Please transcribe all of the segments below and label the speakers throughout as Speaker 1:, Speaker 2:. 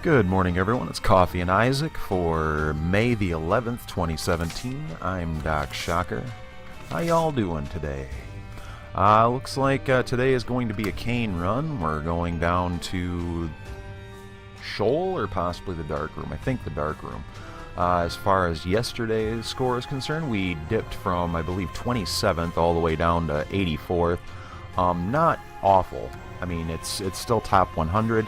Speaker 1: Good morning, everyone. It's Coffee and Isaac for May the 11th, 2017. I'm Doc Shocker. How y'all doing today? Looks like today is going to be a cane run. We're going down to Shoal or possibly the Dark Room. I think the Dark Room. As far as yesterday's score is concerned, we dipped from, I believe, 27th all the way down to 84th. Not awful. I mean, it's still top 100.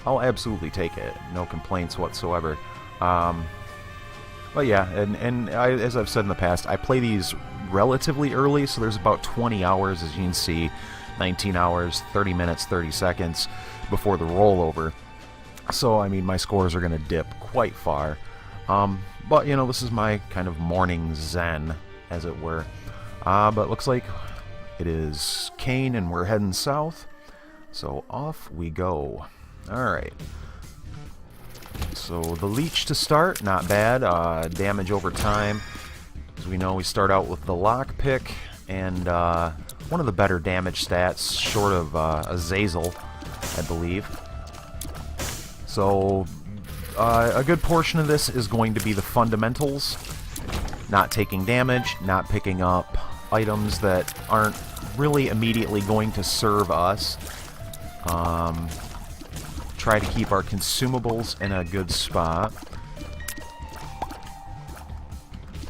Speaker 1: I'll absolutely take it. No complaints whatsoever. But yeah, and as I've said in the past, I play these relatively early, so there's about 20 hours, as you can see, 19 hours, 30 minutes, 30 seconds before the rollover. So, I mean, my scores are going to dip quite far. But, you know, this is my kind of morning zen, as it were. But looks like it is cane, and we're heading south. So off we go. Alright. So the leech to start, not bad. Damage over time. As we know, we start out with the lockpick, and one of the better damage stats, short of Azazel, I believe. So a good portion of this is going to be the fundamentals. Not taking damage, not picking up items that aren't really immediately going to serve us. Try to keep our consumables in a good spot.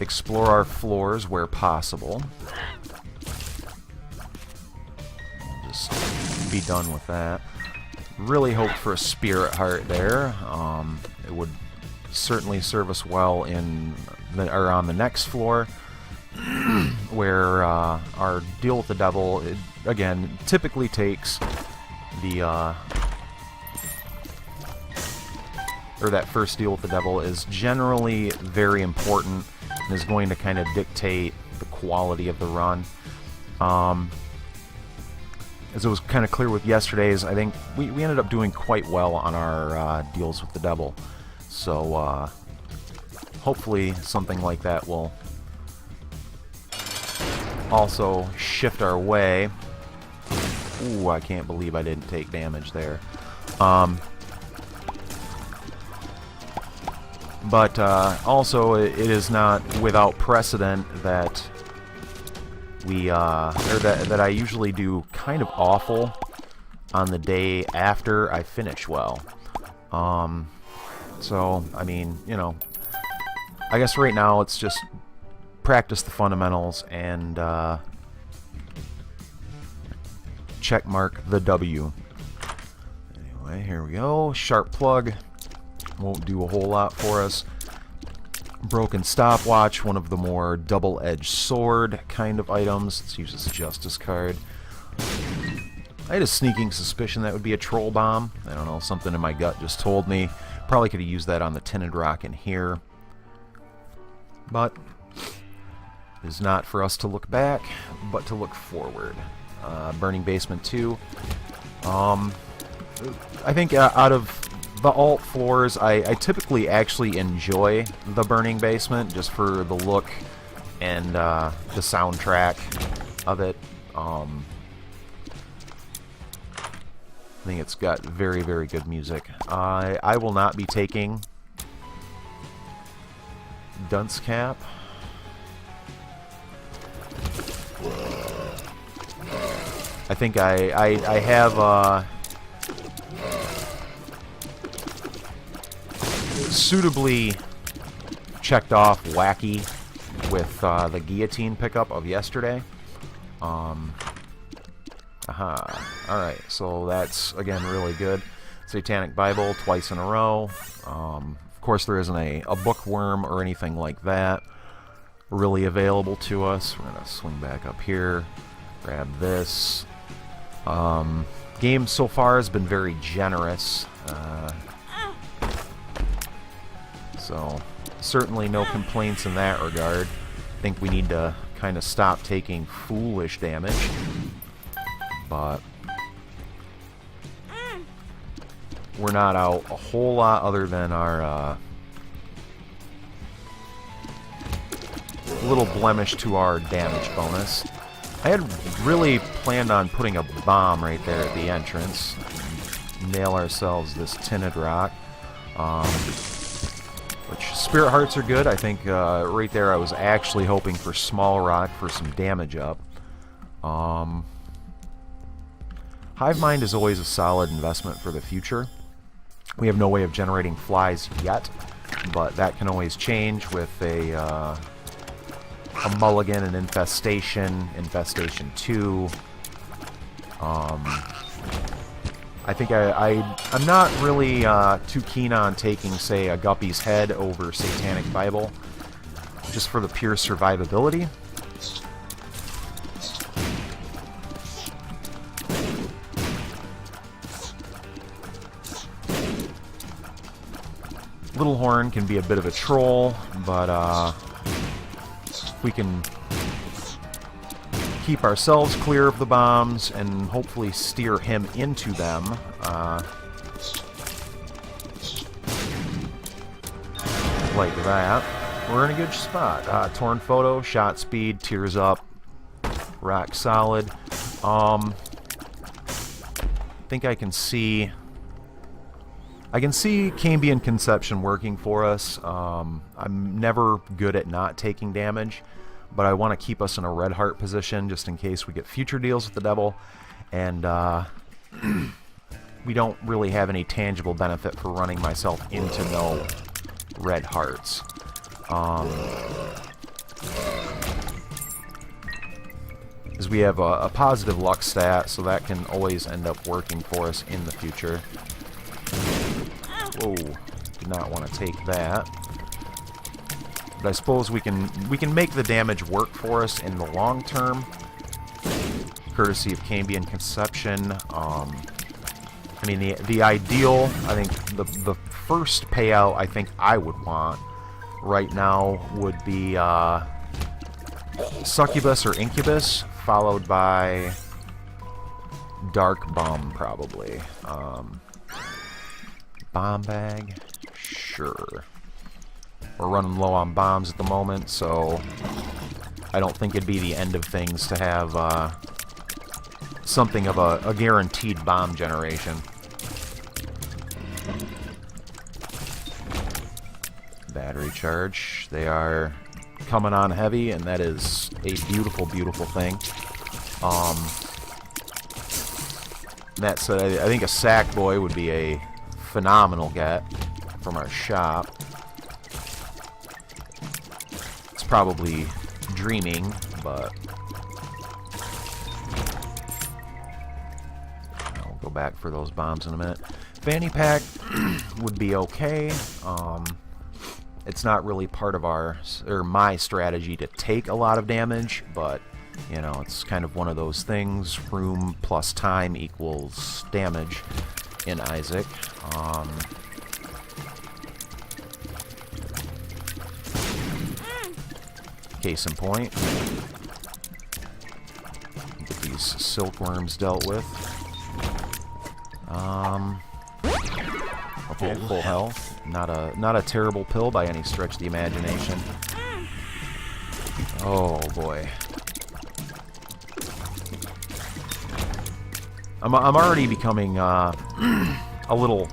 Speaker 1: Explore our floors where possible. We'll just be done with that. Really hoped for a spirit heart there. It would certainly serve us well in on the next floor, where our deal with the devil, again, typically takes the or that first deal with the devil is generally very important and is going to kind of dictate the quality of the run. As it was kind of clear with yesterday's, I think we ended up doing quite well on our deals with the devil. So hopefully something like that will also shift our way. Ooh, I can't believe I didn't take damage there. But also, it is not without precedent that we, or that I usually do kind of awful on the day after I finish well. So, I mean, you know, I guess right now it's just practice the fundamentals and check mark the W. Anyway, here we go. Sharp plug. Won't do a whole lot for us. Broken stopwatch, one of the more double-edged sword kind of items. Let's use this justice card. I had a sneaking suspicion that would be a troll bomb. I don't know, something in my gut just told me. Probably could have used that on the tinted rock in here. But it is not for us to look back, but to look forward. Burning Basement 2. I think out of the alt floors, I typically actually enjoy the Burning Basement just for the look and the soundtrack of it. I think it's got very, very good music. I will not be taking Dunce Cap. I think I have suitably checked off Wacky with the guillotine pickup of yesterday. Alright, so that's, again, really good. Satanic Bible twice in a row. Of course, there isn't a bookworm or anything like that really available to us. We're going to swing back up here, grab this. Game so far has been very generous. So, certainly no complaints in that regard. I think we need to kind of stop taking foolish damage. But we're not out a whole lot other than our little blemish to our damage bonus. I had really planned on putting a bomb right there at the entrance. nail ourselves this tinted rock. Which spirit hearts are good. I think right there I was actually hoping for small rock for some damage up. Hive mind is always a solid investment for the future. We have no way of generating flies yet, but that can always change with a mulligan, an infestation, infestation 2. I think I'm not really too keen on taking, say, a Guppy's Head over Satanic Bible, just for the pure survivability. Little Horn can be a bit of a troll, but we can keep ourselves clear of the bombs and hopefully steer him into them. Like that. We're in a good spot. Torn Photo, Shot Speed, Tears Up, Rock Solid. I think I can see Cambion Conception working for us. I'm never good at not taking damage, but I want to keep us in a red heart position just in case we get future deals with the devil, and we don't really have any tangible benefit for running myself into no red hearts. Because we have a positive luck stat, so that can always end up working for us in the future. Whoa, did not want to take that. But I suppose we can make the damage work for us in the long term, courtesy of Cambion Conception. I mean, the ideal, I think the first payout I think I would want right now would be Succubus or Incubus, followed by Dark Bum, probably. Bomb bag? Sure. We're running low on bombs at the moment, so I don't think it'd be the end of things to have something of a guaranteed bomb generation. Battery charge. They are coming on heavy, and that is a beautiful, beautiful thing. That said, I think a Sack Boy would be a phenomenal get from our shop. It's probably dreaming, but I'll go back for those bombs in a minute. Fanny pack would be okay. It's not really part of my strategy to take a lot of damage, but you know, it's kind of one of those things. Room plus time equals damage in Isaac. Case in point, get these silkworms dealt with. Okay, full health. Not a terrible pill by any stretch of the imagination. Oh boy. I'm already becoming a little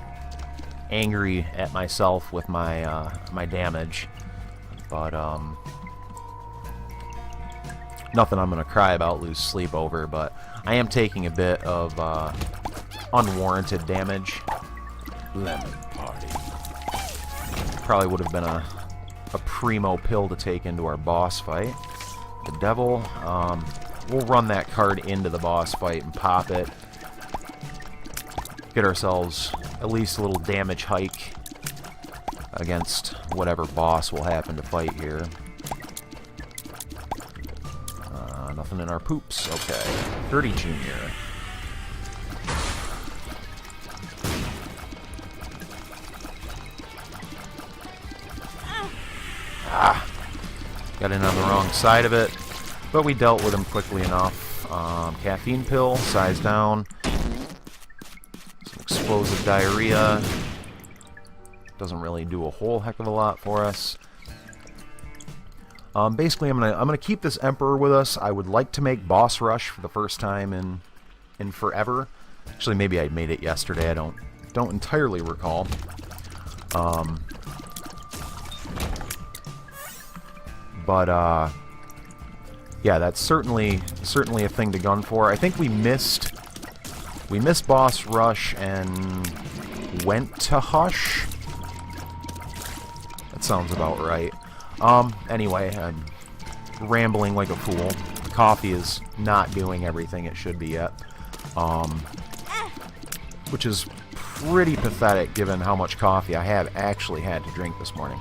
Speaker 1: angry at myself with my my damage, but nothing I'm gonna cry about, lose sleep over. But I am taking a bit of unwarranted damage. Lemon party. Probably would have been a primo pill to take into our boss fight. The devil. We'll run that card into the boss fight and pop it. Get ourselves at least a little damage hike against whatever boss we'll happen to fight here. Nothing in our poops. Okay. Dirty Junior. Got in on the wrong side of it, but we dealt with him quickly enough. Caffeine pill, size down. Some explosive diarrhea. Doesn't really do a whole heck of a lot for us. Basically, I'm gonna keep this Emperor with us. I would like to make Boss Rush for the first time in forever. Actually, maybe I made it yesterday. I don't don't entirely recall. But yeah, that's certainly a thing to gun for. I think we missed boss rush and went to hush. That sounds about right. Anyway, I'm rambling like a fool. The coffee is not doing everything it should be yet. Which is pretty pathetic given how much coffee I have actually had to drink this morning.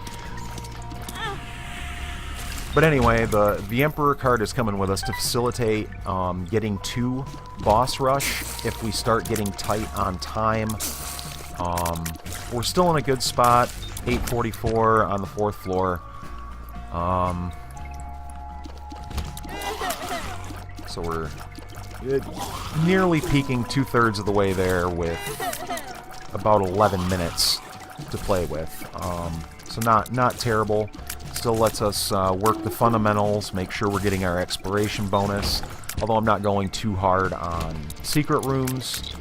Speaker 1: But anyway, the Emperor card is coming with us to facilitate getting to boss rush if we start getting tight on time. We're still in a good spot, 844 on the 4th floor. So we're nearly peaking 2/3 of the way there with about 11 minutes to play with. So not terrible. Still lets us work the fundamentals, make sure we're getting our exploration bonus. Although I'm not going too hard on secret rooms.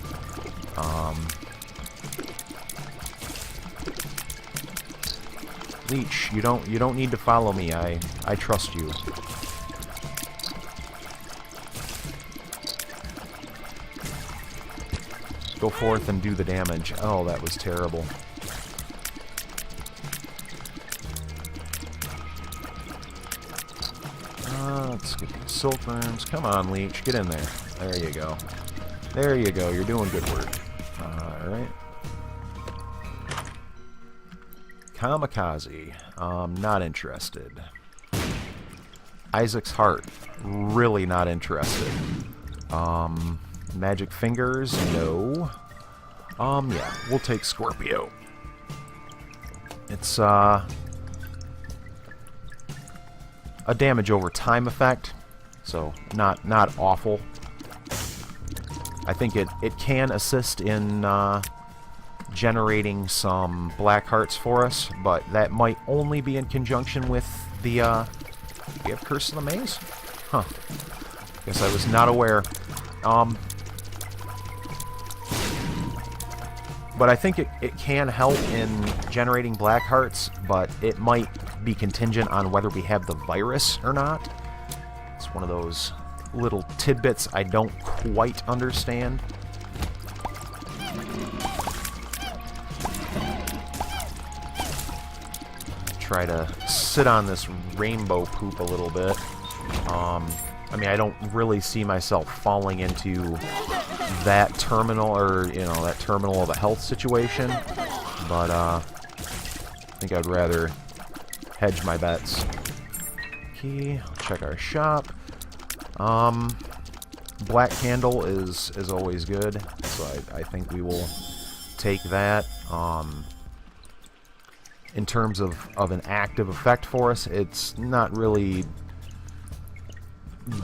Speaker 1: Leech, you don't need to follow me. I trust you. Go forth and do the damage. Oh, that was terrible. Let's get these silkworms. Come on, Leech. Get in there. There you go. There you go. You're doing good work. Alright. Kamikaze. Not interested. Isaac's Heart. Really not interested. Magic Fingers. No. Yeah. We'll take Scorpio. It's, a damage over time effect, so not awful. I think it can assist in generating some black hearts for us, but that might only be in conjunction with the we have Curse of the Maze? Huh. Guess I was not aware. But I think it can help in generating black hearts, but it might be contingent on whether we have the virus or not. It's one of those little tidbits I don't quite understand. Try to sit on this rainbow poop a little bit. I mean, I don't really see myself falling into that terminal, or, you know, that terminal of a health situation, but I think I'd rather hedge my bets. Key, check our shop. Black Candle is always good, so I think we will take that. In terms of an active effect for us, it's not really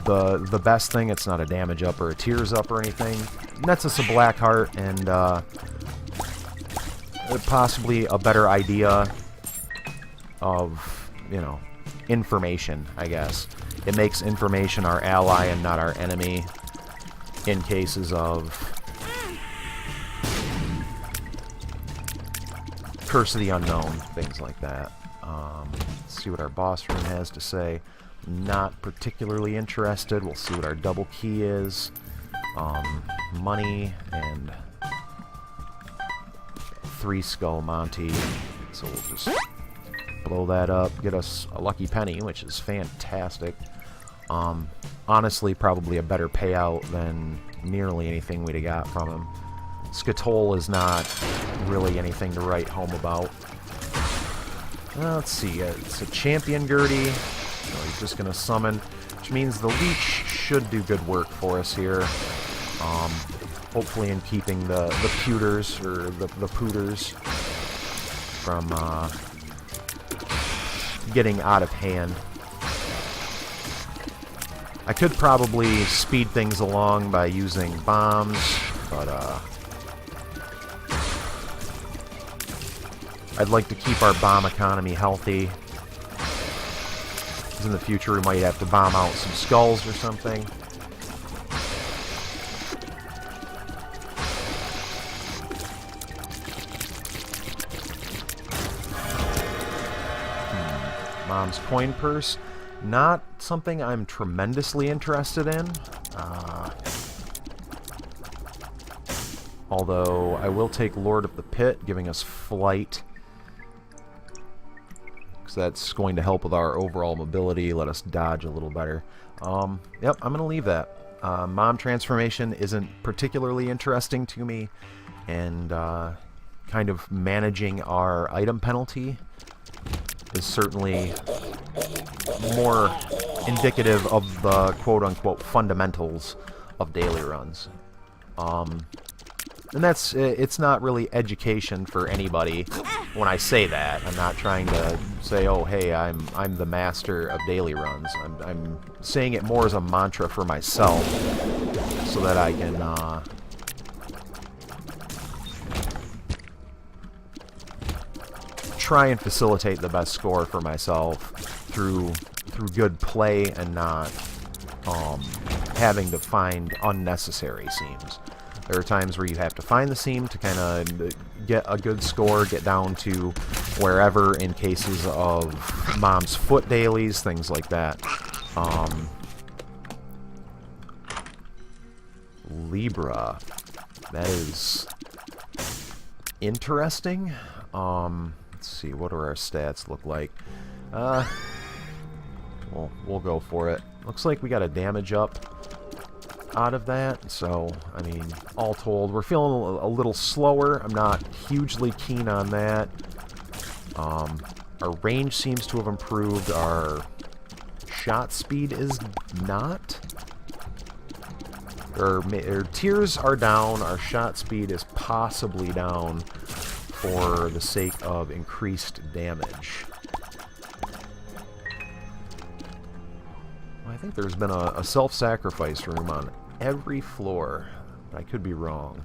Speaker 1: the best thing. It's not a damage up or a tears up or anything. Nets us a black heart and possibly a better idea of, you know, information, I guess. It makes information our ally and not our enemy in cases of Curse of the Unknown, things like that. Let's see what our boss room has to say. Not particularly interested. We'll see what our double key is. Money and 3 Skull Monty. So we'll just blow that up, get us a lucky penny, which is fantastic. Honestly, probably a better payout than nearly anything we'd have got from him. Skatole is not really anything to write home about. Let's see, it's a Champion Gertie. So he's just going to summon, which means the Leech should do good work for us here. Hopefully in keeping the pewters, or the pooters, from getting out of hand. I could probably speed things along by using bombs, but I'd like to keep our bomb economy healthy. In the future, we might have to bomb out some skulls or something. Mom's coin purse. Not something I'm tremendously interested in. Although I will take Lord of the Pit, giving us flight. Because that's going to help with our overall mobility, let us dodge a little better. Yep, I'm going to leave that. Mom transformation isn't particularly interesting to me. And kind of managing our item penalty is certainly more indicative of the quote-unquote fundamentals of daily runs. And that's, it's not really education for anybody when I say that. I'm not trying to say, oh, hey, I'm the master of daily runs. I'm saying it more as a mantra for myself so that I can, try and facilitate the best score for myself through good play and not having to find unnecessary seams. There are times where you have to find the seam to kind of get a good score, get down to wherever in cases of Mom's foot dailies, things like that. Libra. That is interesting. Let's see, what do our stats look like? Well, we'll go for it. Looks like we got a damage up out of that, so, I mean, all told, we're feeling a little slower. I'm not hugely keen on that. Our range seems to have improved. Our shot speed is not. Our tiers are down. Our shot speed is possibly down for the sake of increased damage. I think there's been a self-sacrifice room on every floor. I could be wrong.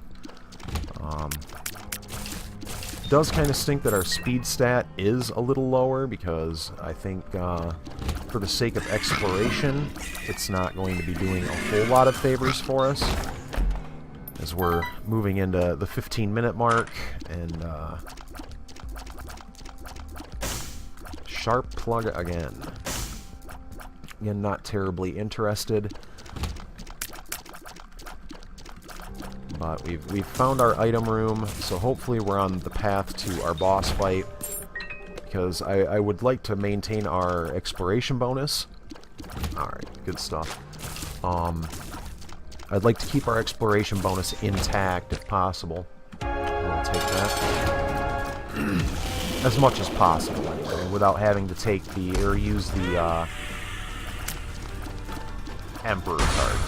Speaker 1: Does kind of stink that our speed stat is a little lower because I think for the sake of exploration, it's not going to be doing a whole lot of favors for us as we're moving into the 15-minute mark. And sharp plug again. Again, not terribly interested. But we've found our item room, so hopefully we're on the path to our boss fight. Because I would like to maintain our exploration bonus. Alright, good stuff. I'd like to keep our exploration bonus intact if possible. We'll take that. As much as possible, anyway, without having to take the, or use the, Emperor card.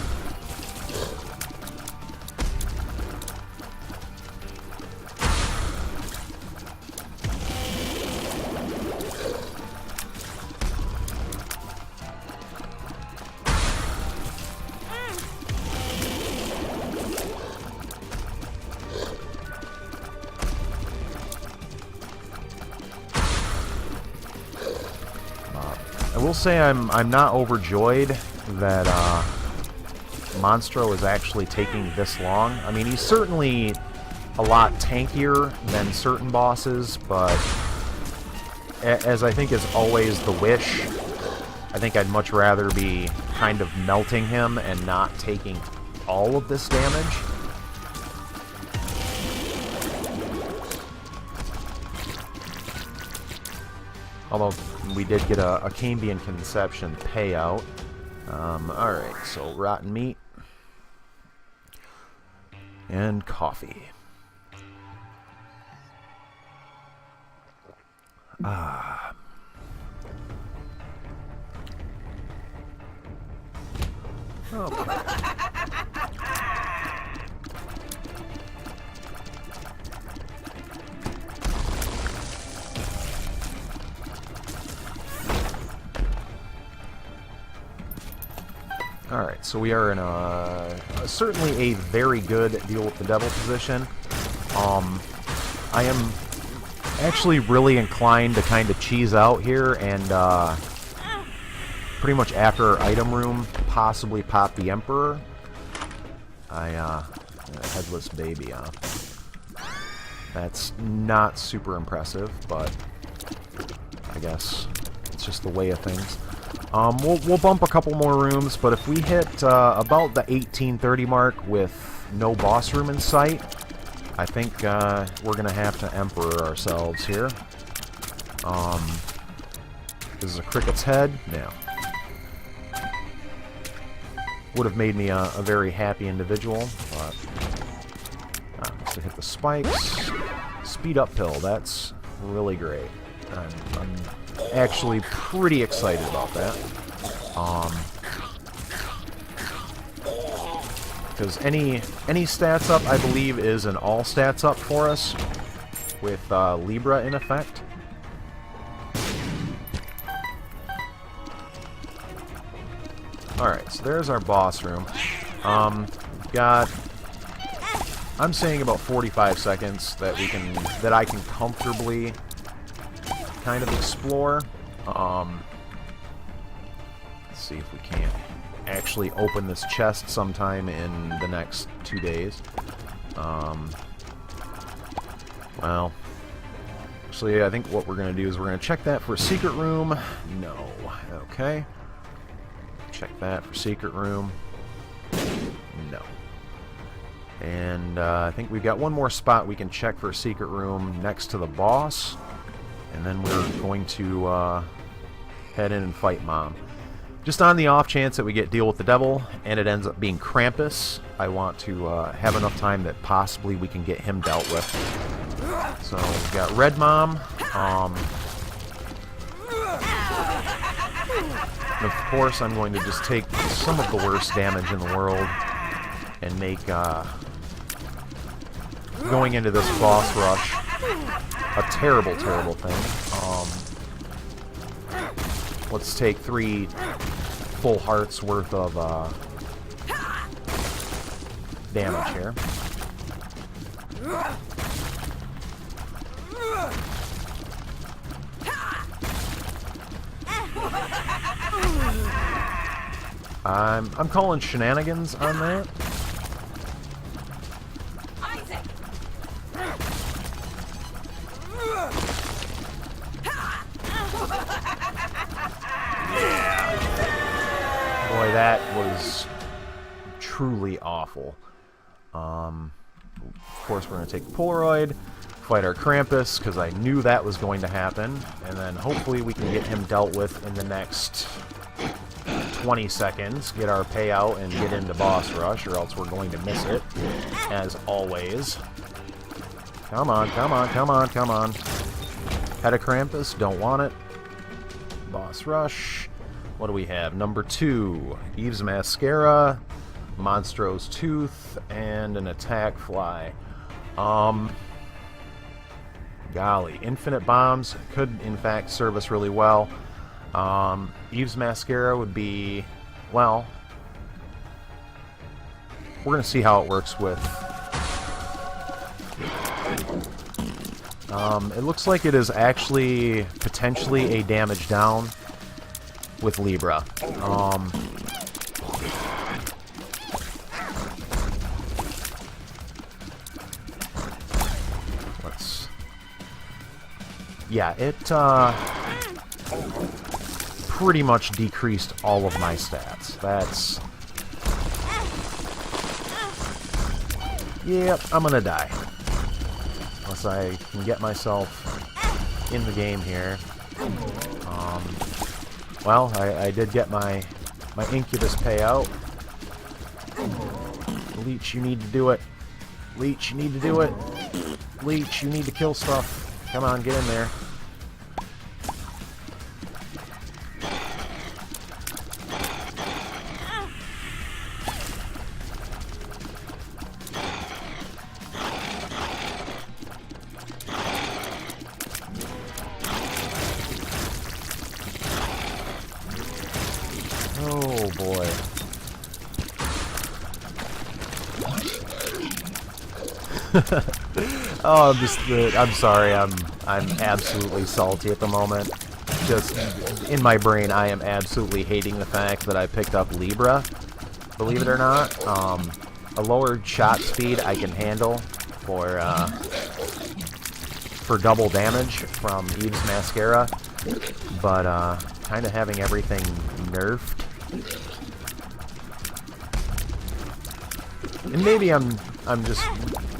Speaker 1: I will say I'm not overjoyed that Monstro is actually taking this long. I mean, he's certainly a lot tankier than certain bosses, but as I think is always the wish, I think I'd much rather be kind of melting him and not taking all of this damage. Although we did get a Cambion Conception payout. Alright, so rotten meat. And coffee. Ah. Okay. Alright, so we are in certainly a very good deal with the devil position. I am actually really inclined to kind of cheese out here and pretty much after our item room, possibly pop the Emperor. Headless baby, That's not super impressive, but I guess It's just the way of things. We'll bump a couple more rooms, but if we hit about the 1830 mark with no boss room in sight, I think we're going to have to Emperor ourselves here. This is a cricket's head? No. Would have made me a very happy individual, but... to hit the spikes. Speed up pill, that's really great. I'm actually pretty excited about that. Because any stats up, I believe, is an all stats up for us, with Libra in effect. Alright, so there's our boss room. Got... I'm saying about 45 seconds that I can comfortably kind of explore. Let's see if we can't actually open this chest sometime in the next 2 days. Well, actually, I think what we're going to do is we're going to check that for a secret room. No. Okay. Check that for secret room. No. And I think we've got one more spot we can check for a secret room next to the boss. And then we're going to head in and fight Mom. Just on the off chance that we get deal with the devil and it ends up being Krampus, I want to have enough time that possibly we can get him dealt with. So we've got Red Mom. And of course, I'm going to just take some of the worst damage in the world and make going into this boss rush a terrible, terrible thing. Let's take 3 full hearts worth of damage here. I'm calling shenanigans on that.
Speaker 2: Isaac.
Speaker 1: Boy, that was truly awful. Of course, we're going to take Polaroid, fight our Krampus, because I knew that was going to happen, and then hopefully we can get him dealt with in the next 20 seconds, get our payout, and get into boss rush, or else we're going to miss it, as always. Come on, come on, come on, come on. Head of Krampus, don't want it. Boss rush. What do we have? Number 2, Eve's Mascara, Monstro's Tooth, and an Attack Fly. Golly, Infinite Bombs could, in fact, serve us really well. Eve's Mascara would be, well, we're going to see how it works with... it looks like it is actually potentially a damage down with Libra. Yeah, it pretty much decreased all of my stats. That's... Yep, I'm gonna die. Unless I can get myself in the game here. Well, I did get my Incubus payout. Leech, you need to do it. Leech, you need to do it. Leech, you need to kill stuff. Come on, get in there. Oh boy. Oh, I'm sorry. I'm absolutely salty at the moment. Just in my brain, I am absolutely hating the fact that I picked up Libra. Believe it or not, a lowered shot speed I can handle for double damage from Eve's Mascara, but kind of having everything nerfed. And maybe I'm just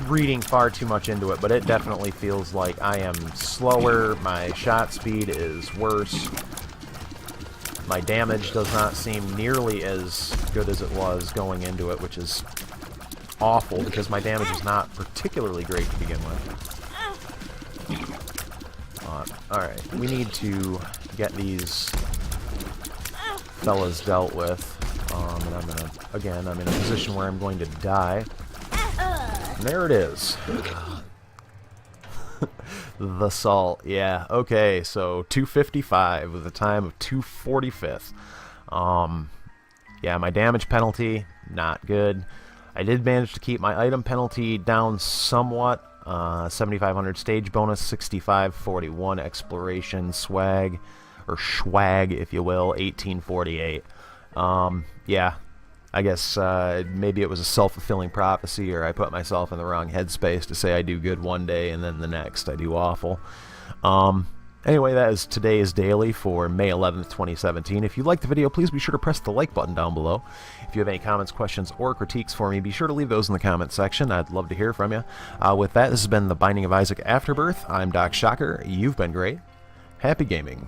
Speaker 1: reading far too much into it, but it definitely feels like I am slower, my shot speed is worse, my damage does not seem nearly as good as it was going into it, which is awful because my damage is not particularly great to begin with. Alright, we need to get these fellas dealt with. And I'm gonna, again, I'm in a position where I'm going to die. And there it is. The salt, yeah. Okay, so 255 with a time of 245th. Yeah, my damage penalty, not good. I did manage to keep my item penalty down somewhat. 7,500 stage bonus, 6541 exploration swag, or schwag, if you will, 1848. Yeah, I guess maybe it was a self-fulfilling prophecy, or I put myself in the wrong headspace to say I do good one day and then the next I do awful. Anyway, that is today's daily for May 11th, 2017. If you liked the video, please be sure to press the like button down below. If you have any comments, questions, or critiques for me, be sure to leave those in the comments section. I'd love to hear from you. With that, this has been the Binding of Isaac Afterbirth. I'm Doc Shocker. You've been great. Happy gaming.